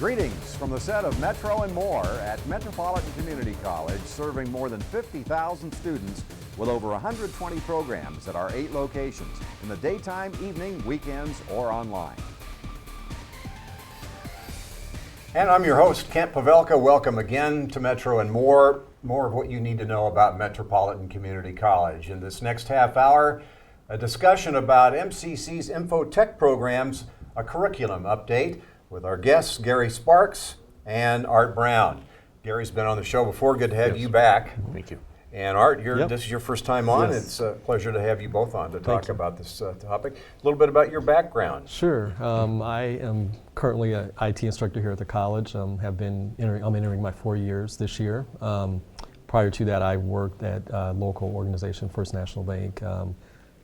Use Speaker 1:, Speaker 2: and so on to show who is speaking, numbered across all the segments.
Speaker 1: Greetings from the set of Metro and More at Metropolitan Community College, serving more than 50,000 students with over 120 programs at our 8 locations in the daytime, evening, weekends, or online. And I'm your host, Kent Pavelka. Welcome again to Metro and More. More of what you need to know about Metropolitan Community College. In this next half hour, a discussion about MCC's Infotech programs, a curriculum update with our guests, Gary Sparks and Art Brown. Gary's been on the show before. Good to have you back.
Speaker 2: Thank you.
Speaker 1: And Art, this is your first time on.
Speaker 3: Yes.
Speaker 1: It's a pleasure to have you both on to talk about this topic. A little bit about your background.
Speaker 3: Sure. I am currently an IT instructor here at the college. I'm entering my 4 years this year. Prior to that, I worked at a local organization, First National Bank,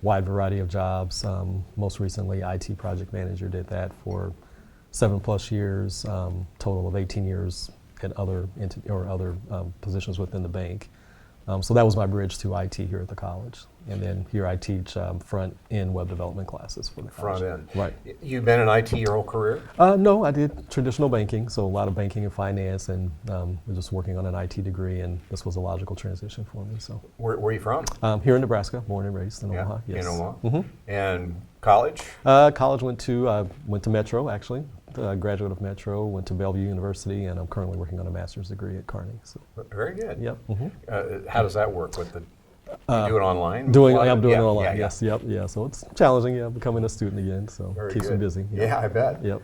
Speaker 3: wide variety of jobs. Most recently, IT project manager, did that for 7+ years, total of 18 years at other positions within the bank. So that was my bridge to IT here at the college. And then here I teach front-end web development classes for the college.
Speaker 1: Front-end.
Speaker 3: Right.
Speaker 1: You've been in IT your whole career?
Speaker 3: No, I did traditional banking, so a lot of banking and finance, and was just working on an IT degree, and this was a logical transition for me. So.
Speaker 1: Where are you from?
Speaker 3: Here in Nebraska, born and raised in Omaha. Yes.
Speaker 1: In Omaha.
Speaker 3: Mm-hmm.
Speaker 1: And college?
Speaker 3: College went to Metro, actually. Graduate of Metro, went to Bellevue University, and I'm currently working on a master's degree at Kearney. So.
Speaker 1: Very good.
Speaker 3: Yep. Mm-hmm.
Speaker 1: How does that work with the? You do it online?
Speaker 3: I'm doing it online.
Speaker 1: Yeah.
Speaker 3: Yes. Yep. Yeah. So it's challenging. Yeah, becoming a student again. So
Speaker 1: Very
Speaker 3: keeps
Speaker 1: good.
Speaker 3: me busy.
Speaker 1: Yeah, I bet.
Speaker 3: Yep.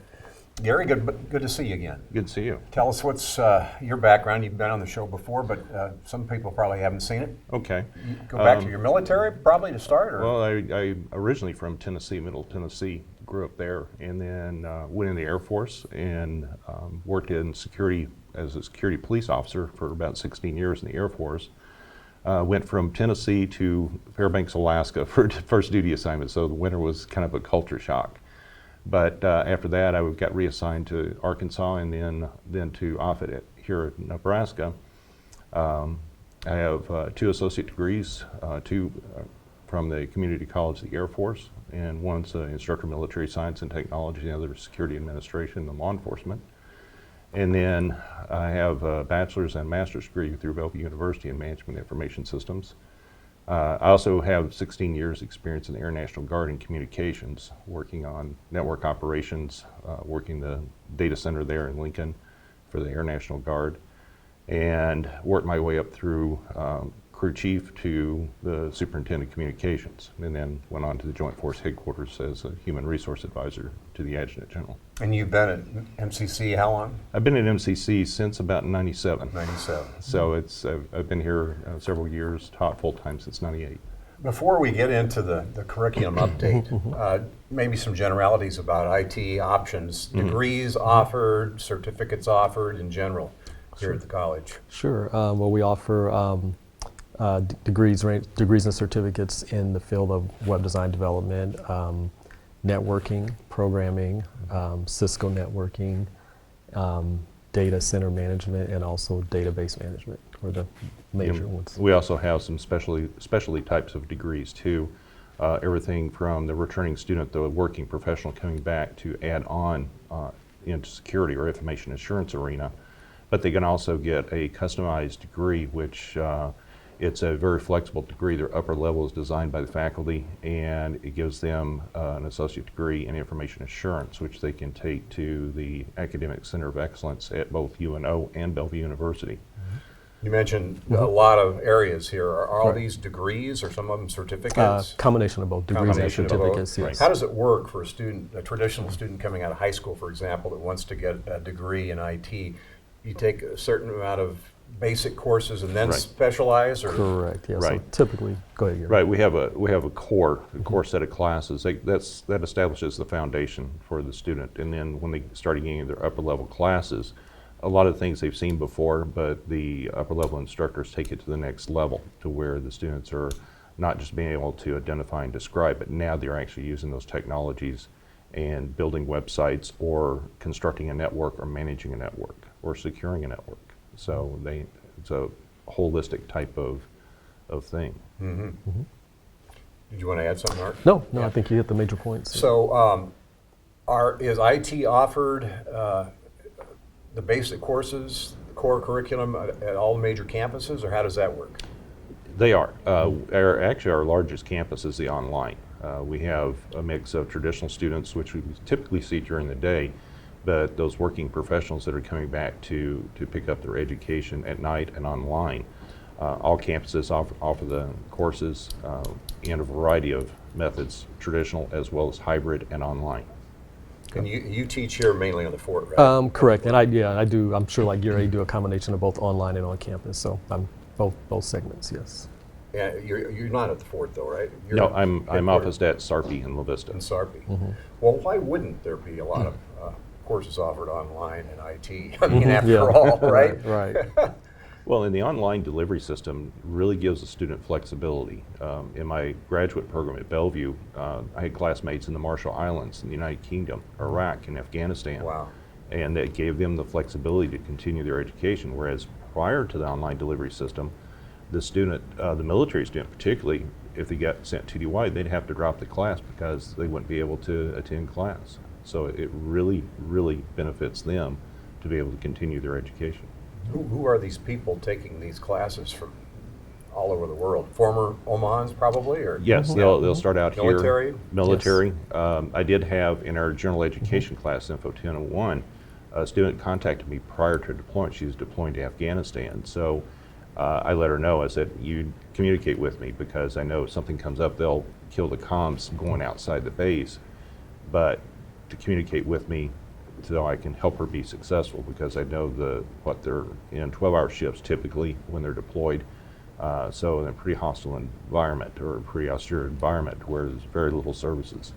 Speaker 1: Gary, good to see you again.
Speaker 2: Good to see you.
Speaker 1: Tell us what's your background. You've been on the show before, but some people probably haven't seen it.
Speaker 2: Okay.
Speaker 1: You go back to your military, probably, to start? Or?
Speaker 2: Well, I originally from Tennessee, Middle Tennessee, grew up there, and then went in the Air Force and worked in security as a security police officer for about 16 years in the Air Force. Went from Tennessee to Fairbanks, Alaska for first duty assignment, so the winter was kind of a culture shock. But after that, I got reassigned to Arkansas and then to Offutt here in Nebraska. I have 2 associate degrees, 2 from the Community College of the Air Force, and one's instructor of military science and technology, the other is security administration and law enforcement. And then I have a bachelor's and master's degree through Bellevue University in management information systems. I also have 16 years experience in the Air National Guard in communications, working on network operations, working the data center there in Lincoln for the Air National Guard, and worked my way up through crew chief to the superintendent of communications, and then went on to the Joint Force Headquarters as a human resource advisor to the Adjutant General.
Speaker 1: And you've been at MCC how long?
Speaker 2: I've been at MCC since about 97.
Speaker 1: 97.
Speaker 2: So I've been here several years, taught full-time since 98.
Speaker 1: Before we get into the curriculum update, maybe some generalities about IT options, degrees offered, certificates offered in general here at the college.
Speaker 3: Sure. Well, we offer degrees and certificates in the field of web design development, networking, programming, Cisco networking, data center management, and also database management are the major ones.
Speaker 2: We also have some specialty types of degrees too. Everything from the returning student, the working professional coming back to add on into security or information assurance arena. But they can also get a customized degree, which it's a very flexible degree. Their upper level is designed by the faculty, and it gives them an associate degree in information assurance, which they can take to the Academic Center of Excellence at both UNO and Bellevue University.
Speaker 1: You mentioned a lot of areas here. Are all these degrees, or some of them certificates?
Speaker 3: Combination of both, degrees and certificates, yes.
Speaker 1: How does it work for a traditional student coming out of high school, for example, that wants to get a degree in IT? You take a certain amount of basic courses and then specialize, or?
Speaker 3: Correct. Yeah.
Speaker 2: Right.
Speaker 3: So typically, go ahead.
Speaker 2: Right. We have a core set of classes that establishes the foundation for the student, and then when they start getting into their upper level classes, a lot of things they've seen before, but the upper level instructors take it to the next level to where the students are not just being able to identify and describe, but now they're actually using those technologies and building websites or constructing a network or managing a network or securing a network. So it's a holistic type of thing.
Speaker 1: Mm-hmm. Mm-hmm. Did you want to add something, Art?
Speaker 3: No, I think you hit the major points.
Speaker 1: So is IT offered the basic courses, the core curriculum at all the major campuses, or how does that work?
Speaker 2: They are. Actually, our largest campus is the online. We have a mix of traditional students, which we typically see during the day, but those working professionals that are coming back to pick up their education at night and online. All campuses offer the courses in a variety of methods, traditional as well as hybrid and online.
Speaker 1: And you teach here mainly on the fort, right?
Speaker 3: Correct, and I do. I'm sure, like Gary, do a combination of both online and on campus. So I'm both segments. Yes.
Speaker 1: Yeah, you're not at the fort though, right? You're
Speaker 2: No, I'm
Speaker 1: headquartered
Speaker 2: officed at Sarpy in La Vista.
Speaker 1: in Sarpy. Well, why wouldn't there be a lot of courses offered online in IT? I mean, after
Speaker 3: Yeah.
Speaker 1: all, right?
Speaker 3: Right.
Speaker 2: Well, and the online delivery system really gives the student flexibility. In my graduate program at Bellevue, I had classmates in the Marshall Islands, in the United Kingdom, Iraq, and Afghanistan.
Speaker 1: Wow.
Speaker 2: And that gave them the flexibility to continue their education, whereas prior to the online delivery system, the student, the military student particularly, if they got sent TDY, they'd have to drop the class because they wouldn't be able to attend class. So it really, really benefits them to be able to continue their education.
Speaker 1: Who are these people taking these classes from all over the world? Former Omans, probably, or
Speaker 2: Yes, they'll start out
Speaker 1: Military?
Speaker 2: here. Military. I did have in our general education class, Info 1001, a student contacted me prior to deployment. She was deploying to Afghanistan. So I let her know. I said, you communicate with me because I know if something comes up, they'll kill the comms going outside the base. But to communicate with me so I can help her be successful, because I know what they're in 12-hour shifts typically when they're deployed. So in a pretty hostile environment or a pretty austere environment where there's very little services.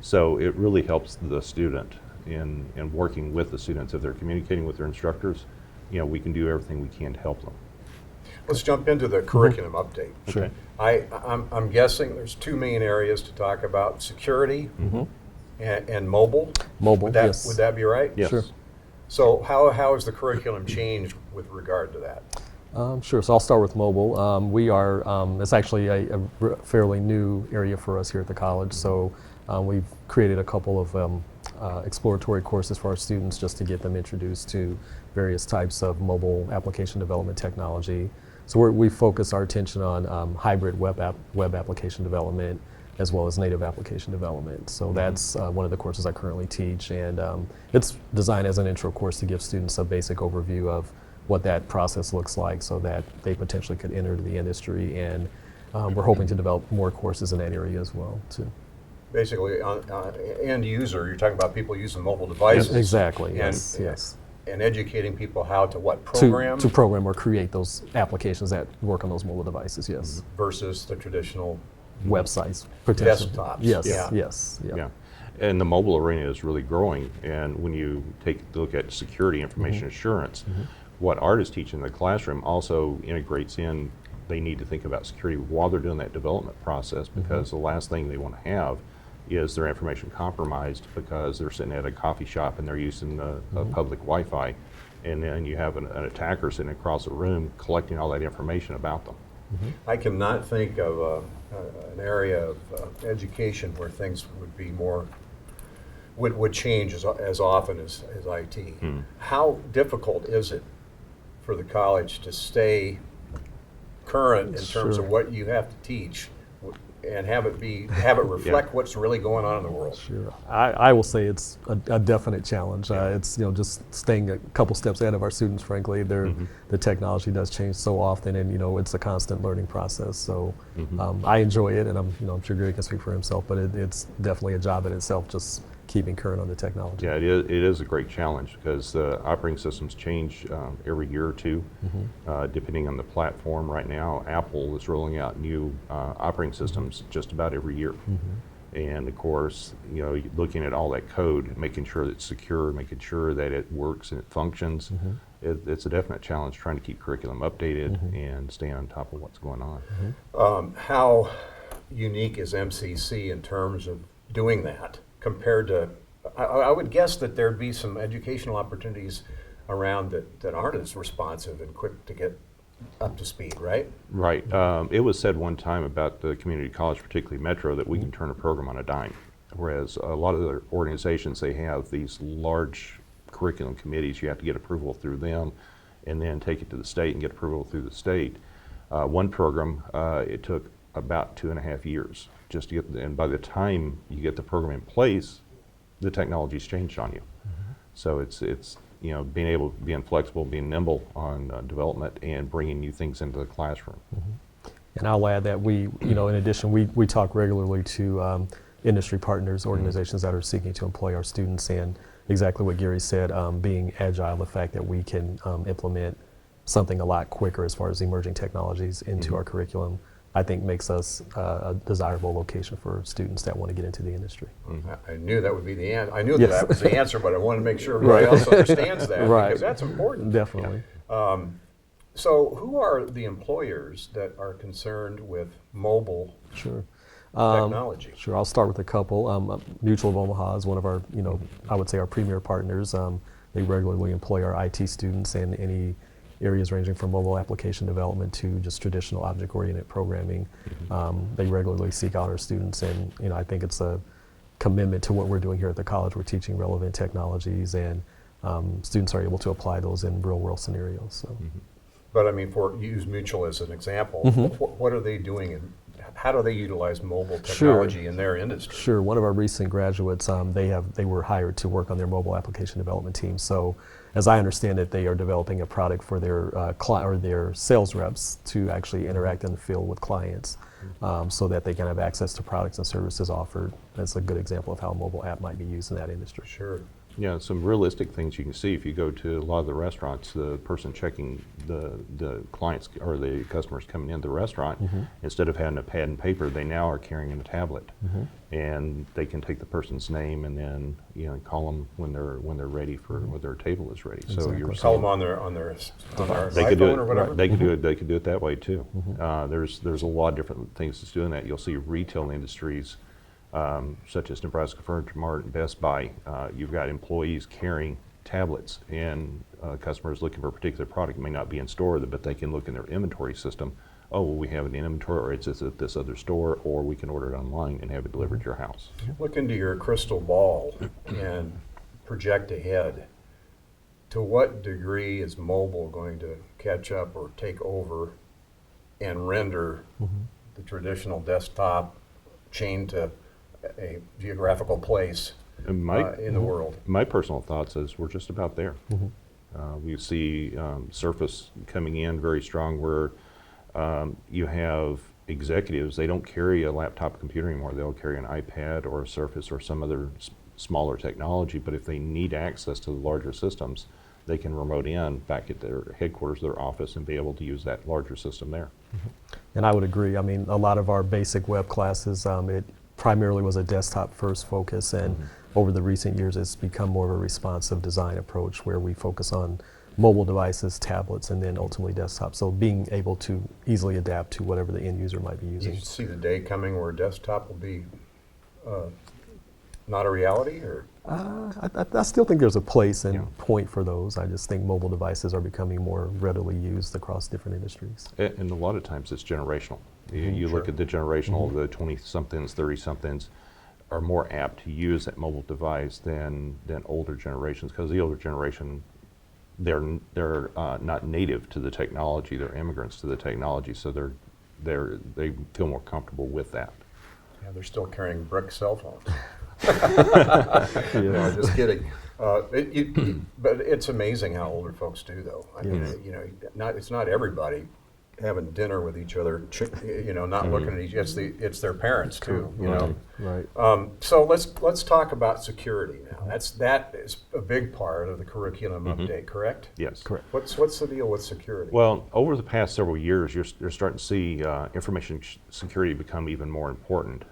Speaker 2: So it really helps the student in working with the students. If they're communicating with their instructors, we can do everything we can to help them.
Speaker 1: Let's jump into the curriculum update.
Speaker 3: Sure.
Speaker 1: I'm guessing there's two main areas to talk about: security and mobile.
Speaker 3: Mobile.
Speaker 1: Would that,
Speaker 3: Yes.
Speaker 1: would that be right?
Speaker 2: Yes.
Speaker 3: Sure.
Speaker 1: So how has the curriculum changed with regard to that?
Speaker 3: Sure. So I'll start with mobile. We are. It's actually a fairly new area for us here at the college. So we've created a couple of exploratory courses for our students just to get them introduced to various types of mobile application development technology. So we focus our attention on hybrid web application development as well as native application development. So that's one of the courses I currently teach, and it's designed as an intro course to give students a basic overview of what that process looks like so that they potentially could enter the industry, and we're hoping to develop more courses in that area as well too.
Speaker 1: Basically, end user, you're talking about people using mobile devices.
Speaker 3: Exactly,
Speaker 1: and,
Speaker 3: yes, yes.
Speaker 1: And educating people how to what, program?
Speaker 3: To program or create those applications that work on those mobile devices, yes.
Speaker 1: Versus the traditional
Speaker 3: Websites, potentially.
Speaker 1: desktops.
Speaker 3: Yes,
Speaker 1: Yeah.
Speaker 3: yes, yeah.
Speaker 2: Yeah, and the mobile arena is really growing. And when you take a look at security, information assurance, what art is teaching in the classroom also integrates in. They need to think about security while they're doing that development process, because the last thing they want to have is their information compromised because they're sitting at a coffee shop and they're using the public Wi-Fi, and then you have an attacker sitting across the room collecting all that information about them.
Speaker 1: I cannot think of an area of education where things would be more, would change as often as IT. How difficult is it for the college to stay current in terms of what you have to teach and have it reflect what's really going on in the world?
Speaker 3: Sure. I will say it's a definite challenge. It's just staying a couple steps ahead of our students. Frankly, the technology does change so often, and it's a constant learning process. So I enjoy it, and I'm sure Gary can speak for himself. But it's definitely a job in itself, just keeping current on the technology.
Speaker 2: Yeah, it is a great challenge because the operating systems change every year or two, depending on the platform. Right now, Apple is rolling out new operating systems just about every year. And of course, looking at all that code, making sure that it's secure, making sure that it works and it functions, it's a definite challenge trying to keep curriculum updated and stay on top of what's going on.
Speaker 1: How unique is MCC in terms of doing that compared to, I would guess that there'd be some educational opportunities around that aren't as responsive and quick to get up to speed, right?
Speaker 2: Right. It was said one time about the community college, particularly Metro, that we can turn a program on a dime. Whereas a lot of the organizations, they have these large curriculum committees. You have to get approval through them and then take it to the state and get approval through the state. One program, it took about 2.5 years just to get, and by the time you get the program in place, the technology's changed on you. So it's being flexible, being nimble on development and bringing new things into the classroom.
Speaker 3: And I'll add that we, in addition, we talk regularly to industry partners, organizations that are seeking to employ our students, and exactly what Gary said, being agile, the fact that we can implement something a lot quicker as far as emerging technologies into our curriculum, I think makes us a desirable location for students that want to get into the industry.
Speaker 1: I knew that would be the answer. I knew
Speaker 3: Yes.
Speaker 1: that was the answer, but I wanted to make sure everybody else understands that
Speaker 3: Right.
Speaker 1: because that's important.
Speaker 3: Definitely.
Speaker 1: So who are the employers that are concerned with mobile
Speaker 3: Sure.
Speaker 1: technology?
Speaker 3: Sure, I'll start with a couple. Mutual of Omaha is one of our, I would say our premier partners. They regularly employ our IT students in any areas ranging from mobile application development to just traditional object-oriented programming. They regularly seek out our students, and I think it's a commitment to what we're doing here at the college. We're teaching relevant technologies, and students are able to apply those in real-world scenarios. So.
Speaker 1: But I mean, use Mutual as an example, what are they doing and how do they utilize mobile technology in their industry?
Speaker 3: Sure. One of our recent graduates, they were hired to work on their mobile application development team. So, as I understand it, they are developing a product for their sales reps to actually interact in the field with clients, so that they can have access to products and services offered. That's a good example of how a mobile app might be used in that industry.
Speaker 1: Sure.
Speaker 2: Yeah, some realistic things you can see if you go to a lot of the restaurants, the person checking the clients or the customers coming into the restaurant, instead of having a pad and paper, they now are carrying a tablet. And they can take the person's name and then call them when they're ready for when their table is ready. So
Speaker 3: Exactly.
Speaker 2: you're
Speaker 1: Call them on their
Speaker 2: they could do
Speaker 1: iPhone or whatever?
Speaker 2: it. They could do it. They could do it that way too. There's a lot of different things that's doing that. You'll see retail industries. Such as Nebraska Furniture Mart and Best Buy, you've got employees carrying tablets, and customers looking for a particular product may not be in store, but they can look in their inventory system. Oh, well, we have it in inventory, or it's at this other store, or we can order it online and have it delivered to your house.
Speaker 1: Look into your crystal ball and project ahead. To what degree is mobile going to catch up or take over and render the traditional desktop chained to a geographical place
Speaker 2: And
Speaker 1: in the world?
Speaker 2: My personal thoughts is we're just about there. We see Surface coming in very strong where you have executives, they don't carry a laptop computer anymore. They'll carry an iPad or a Surface or some other smaller technology, but if they need access to the larger systems, they can remote in back at their headquarters, their office, and be able to use that larger system there.
Speaker 3: And I would agree. I mean, a lot of our basic web classes, it primarily was a desktop first focus, and over the recent years it's become more of a responsive design approach where we focus on mobile devices, tablets, and then ultimately desktop. So being able to easily adapt to whatever the end user might be
Speaker 1: Do
Speaker 3: using.
Speaker 1: you see the day coming where desktop will be not a reality? Or
Speaker 3: I still think there's a place and
Speaker 2: Yeah.
Speaker 3: point for those. I just think mobile devices are becoming more readily used across different industries.
Speaker 2: And a lot of times it's generational. You look
Speaker 1: Sure.
Speaker 2: at the generational, the 20-somethings, 30-somethings are more apt to use that mobile device than older generations, because the older generation, they're not native to the technology. They're immigrants to the technology, so they feel more comfortable with that.
Speaker 1: yeah, they're still carrying brick cell phones.
Speaker 3: Yeah.
Speaker 1: No, just kidding. But it's amazing how older folks do, though. I mean, it's not everybody having dinner with each other, not looking at each. It's their parents too.
Speaker 3: Right.
Speaker 1: So let's talk about security now. That is a big part of the curriculum update, correct?
Speaker 2: Yes.
Speaker 3: Correct.
Speaker 1: What's the deal with security?
Speaker 2: Well, over the past several years, you're starting to see information security become even more important.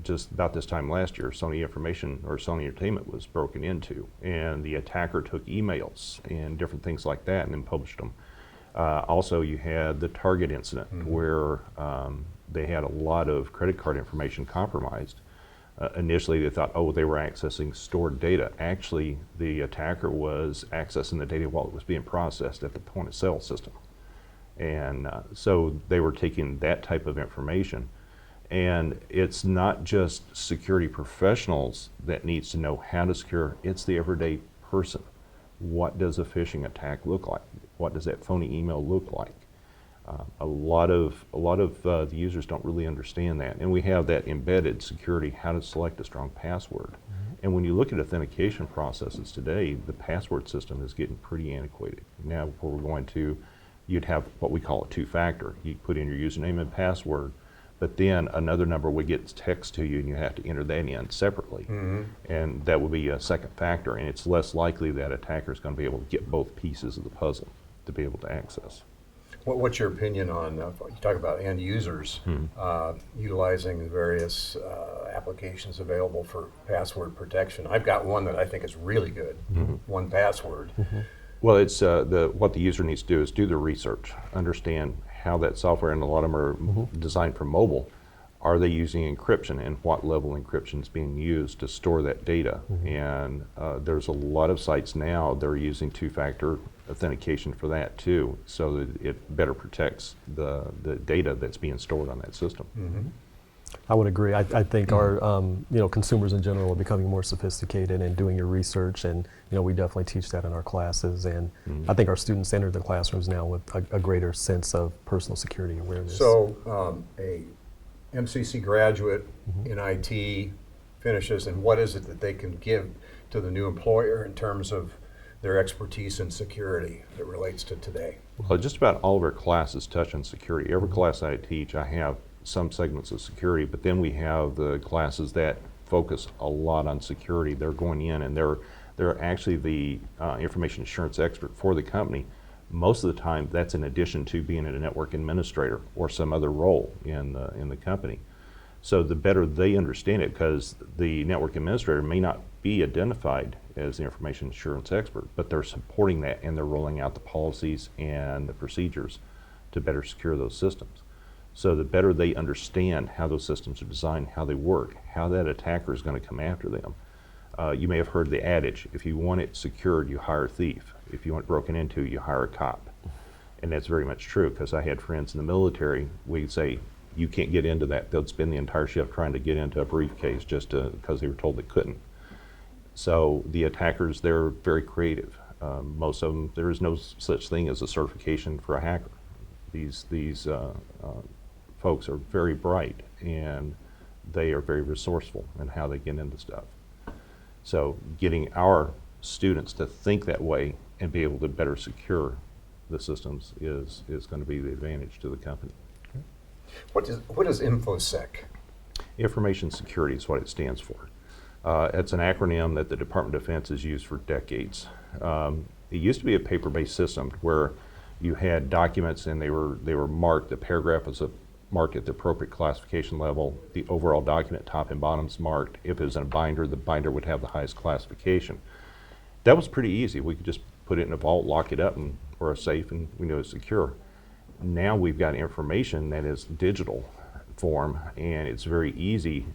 Speaker 2: Just about this time last year, Sony Entertainment was broken into, and the attacker took emails and different things like that and then published them. Also, you had the Target incident where they had a lot of credit card information compromised. Initially, they thought, they were accessing stored data. Actually, the attacker was accessing the data while it was being processed at the point-of-sale system. And so they were taking that type of information. And it's not just security professionals that needs to know how to secure, it's the everyday person. what does a phishing attack look like? What does that phony email look like? A lot of the users don't really understand that, and we have that embedded security, how to select a strong password. And when you look at authentication processes today, the password system is getting pretty antiquated. Now we're going to, you'd have what we call a two-factor. You put in your username and password, but then another number would get text to you and you have to enter that in separately. And that would be a second factor, and it's less likely that attacker is going to be able to get both pieces of the puzzle to be able to access.
Speaker 1: What's your opinion on, you talk about end users utilizing the various applications available for password protection? I've got one that I think is really good, 1Password.
Speaker 2: Well, it's what the user needs to do is do the research, understand how that software, and a lot of them are designed for mobile. Are they using encryption, and what level encryption is being used to store that data? And there's a lot of sites now that are using two-factor authentication for that too, so that it better protects the data that's being stored on that system.
Speaker 3: I would agree. I think our consumers in general are becoming more sophisticated in doing your research, and we definitely teach that in our classes. And I think our students enter the classrooms now with a greater sense of personal security awareness.
Speaker 1: So a MCC graduate in IT finishes, and what is it that they can give to the new employer in terms of their expertise in security that relates to today?
Speaker 2: Well, just about all of our classes touch on security. Every class I teach, I have some segments of security, but then we have the classes that focus a lot on security. They're going in and they're actually the information assurance expert for the company. Most of the time, that's in addition to being a network administrator or some other role in the company. So the better they understand it, because the network administrator may not be identified as the information assurance expert, but they're supporting that and they're rolling out the policies and the procedures to better secure those systems. So the better they understand how those systems are designed, how they work, how that attacker is going to come after them. You may have heard the adage, if you want it secured, you hire a thief. If you want it broken into, you hire a cop. And that's very much true, because I had friends in the military, we'd say, you can't get into that. They'd spend the entire shift trying to get into a briefcase just because they were told they couldn't. So the attackers, they're very creative. Most of them, there is no such thing as a certification for a hacker. These folks are very bright, and they are very resourceful in how they get into stuff. So getting our students to think that way and be able to better secure the systems is going to be the advantage to the company.
Speaker 1: What is InfoSec?
Speaker 2: Information security is what it stands for. It's an acronym that the Department of Defense has used for decades. It used to be a paper-based system where you had documents and they were marked. The paragraph was marked at the appropriate classification level. The overall document, top and bottom's marked. If it was in a binder, the binder would have the highest classification. That was pretty easy. We could just put it in a vault, lock it up, or a safe, and we know it's secure. Now we've got information that is digital form, and it's very easy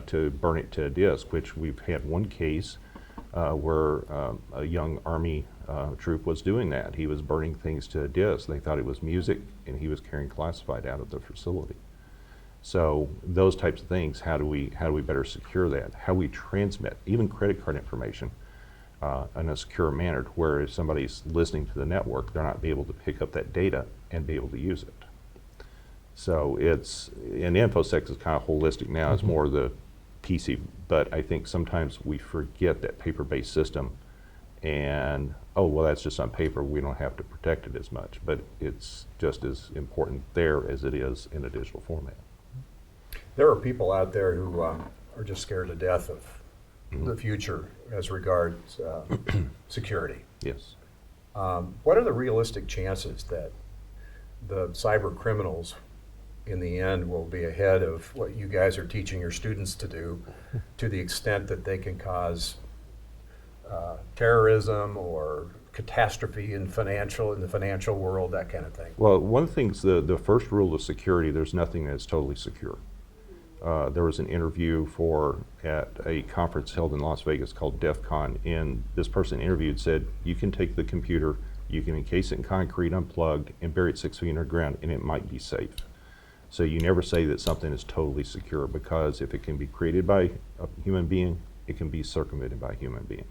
Speaker 2: to burn it to a disk, which we've had one case where a young Army troop was doing that. He was burning things to a disk. They thought it was music, and he was carrying classified out of the facility. So those types of things, how do we better secure that? How we transmit, even credit card information, in a secure manner, where if somebody's listening to the network, they're not be able to pick up that data and be able to use it. So and InfoSec is kind of holistic now. It's more the PC, but I think sometimes we forget that paper-based system, and well, that's just on paper. We don't have to protect it as much, but it's just as important there as it is in a digital format.
Speaker 1: There are people out there who are just scared to death of the future as regards security.
Speaker 2: Yes.
Speaker 1: What are the realistic chances that the cyber criminals in the end will be ahead of what you guys are teaching your students to do, to the extent that they can cause terrorism or catastrophe in the financial world, that kind of thing?
Speaker 2: Well, one of the things, the first rule of security, there's nothing that's totally secure. There was an interview at a conference held in Las Vegas called DEF CON, and this person interviewed said, you can take the computer, you can encase it in concrete unplugged, and bury it 6 feet underground, and it might be safe. So you never say that something is totally secure, because if it can be created by a human being, it can be circumvented by a human being.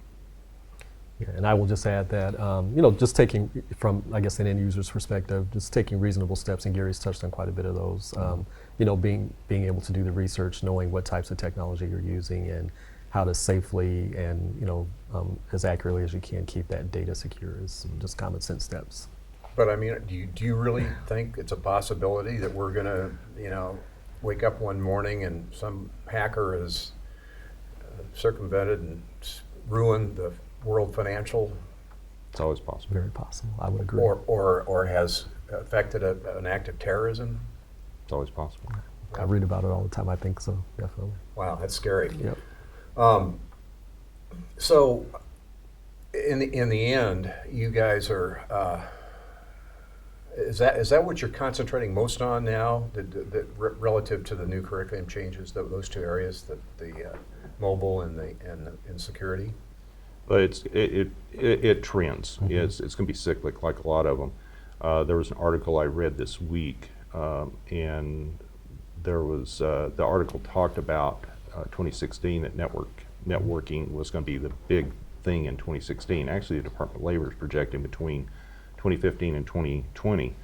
Speaker 3: Yeah, and I will just add that, just taking from, I guess, an end user's perspective, just taking reasonable steps, and Gary's touched on quite a bit of those. Being able to do the research, knowing what types of technology you're using, and how to safely and as accurately as you can keep that data secure is just common sense steps.
Speaker 1: But I mean, do you really think it's a possibility that we're gonna, wake up one morning and some hacker has circumvented and ruined the world financial,
Speaker 2: It's always possible.
Speaker 3: Very possible. I would agree.
Speaker 1: or has affected an act of terrorism?
Speaker 2: It's always possible.
Speaker 3: I read about it all the time. I think so, definitely.
Speaker 1: Wow, that's scary.
Speaker 3: Yep.
Speaker 1: So, in the end, you guys are. Is that what you're concentrating most on now, relative to the new curriculum changes? Those two areas, the mobile and security.
Speaker 2: But it trends.
Speaker 3: Mm-hmm.
Speaker 2: It's going to be cyclic, like a lot of them. There was an article I read this week, and there was the article talked about 2016 that networking was going to be the big thing in 2016. Actually, the Department of Labor is projecting between 2015 and 2020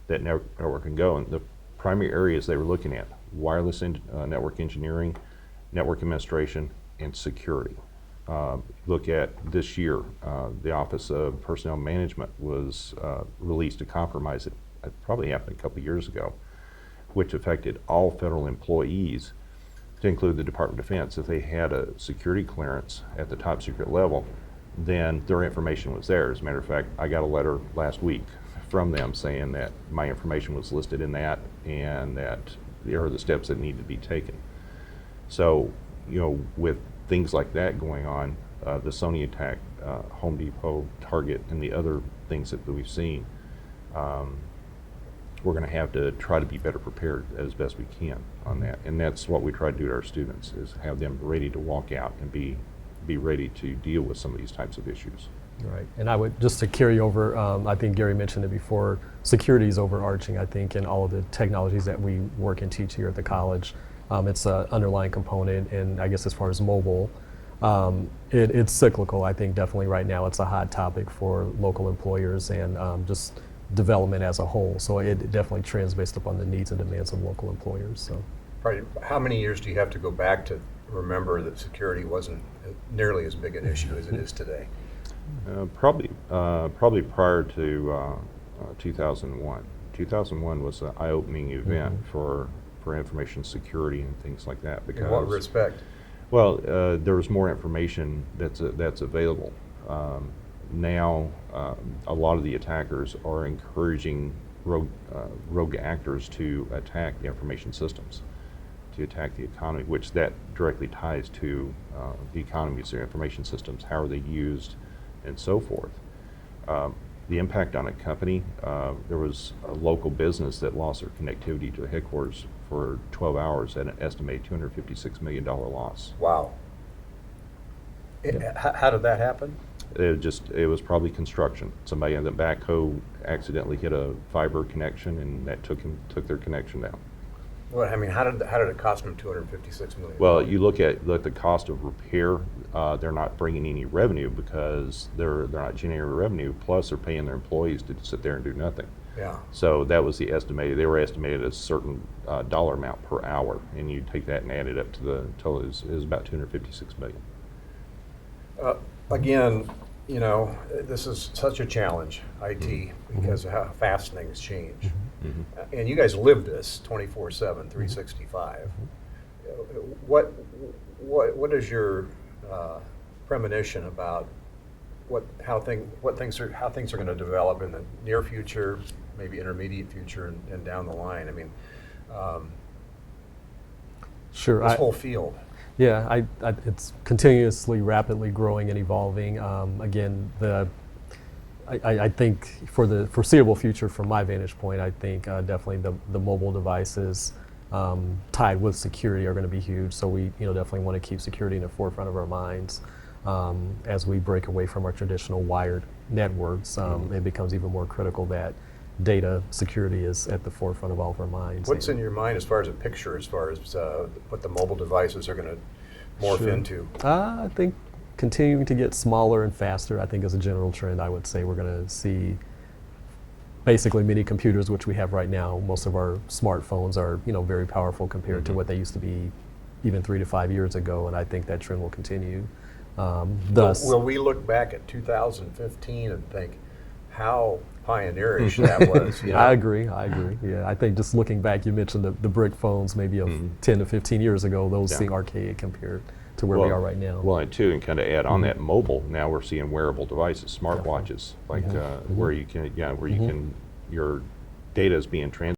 Speaker 2: that network can go. And the primary areas they were looking at: wireless network engineering, network administration, and security. Look at this year, the Office of Personnel Management was released a compromise that probably happened a couple of years ago, which affected all federal employees, to include the Department of Defense. If they had a security clearance at the top secret level, then their information was there. As a matter of fact, I got a letter last week from them saying that my information was listed in that, and that there are the steps that need to be taken. So, with things like that going on, the Sony attack, Home Depot, Target, and the other things that we've seen, we're going to have to try to be better prepared as best we can on that. And that's what we try to do to our students, is have them ready to walk out and be ready to deal with some of these types of issues.
Speaker 3: Right, and I would, just to carry over, I think Gary mentioned it before, security is overarching, I think, in all of the technologies that we work and teach here at the college. It's an underlying component, and I guess as far as mobile, it's cyclical. I think definitely right now it's a hot topic for local employers and just development as a whole. So it definitely trends based upon the needs and demands of local employers. So,
Speaker 1: How many years do you have to go back to remember that security wasn't nearly as big an issue as it is today?
Speaker 2: Probably prior to 2001. 2001 was an eye-opening event for information security and things like that. Because,
Speaker 1: in what respect?
Speaker 2: Well, there was more information that's available. Now, a lot of the attackers are encouraging rogue actors to attack the information systems, to attack the economy, which that directly ties to the economies, their information systems, how are they used, and so forth. The impact on a company, there was a local business that lost their connectivity to the headquarters for 12 hours at an estimated $256 million loss.
Speaker 1: Wow. How did that happen?
Speaker 2: It was probably construction. Somebody in the backhoe accidentally hit a fiber connection, and that took their connection down.
Speaker 1: Well, I mean, how did it cost them $256 million?
Speaker 2: Well, you look at the cost of repair. They're not bringing any revenue because they're not generating revenue. Plus, they're paying their employees to sit there and do nothing.
Speaker 1: Yeah.
Speaker 2: So that was the estimated. They were estimated a certain dollar amount per hour, and you take that and add it up to the total. It was about $256 million.
Speaker 1: Again, this is such a challenge, IT, because of how fast things change. And you guys live this 24/7, 365. What is your premonition about how things are going to develop in the near future, maybe intermediate future, and down the line? I mean,
Speaker 3: sure.
Speaker 1: This whole field.
Speaker 3: Yeah, it's continuously, rapidly growing and evolving. Again, I think for the foreseeable future, from my vantage point, I think definitely the mobile devices tied with security are going to be huge. So we definitely want to keep security in the forefront of our minds. As we break away from our traditional wired networks, it becomes even more critical that data security is at the forefront of all of our minds.
Speaker 1: What's in your mind as far as a picture, as far as what the mobile devices are going to morph into?
Speaker 3: I think continuing to get smaller and faster. I think as a general trend, I would say we're going to see basically mini computers, which we have right now. Most of our smartphones are, very powerful compared to what they used to be even 3 to 5 years ago, and I think that trend will continue. Thus,
Speaker 1: Will we look back at 2015 and think how pioneerish that was?
Speaker 3: I agree. Yeah, I think just looking back, you mentioned the brick phones maybe of 10 to 15 years ago. Those seem archaic compared to where we are right now.
Speaker 2: Well, and too, and kind of add on that mobile. Now we're seeing wearable devices, smartwatches, like where you can, your data is being transferred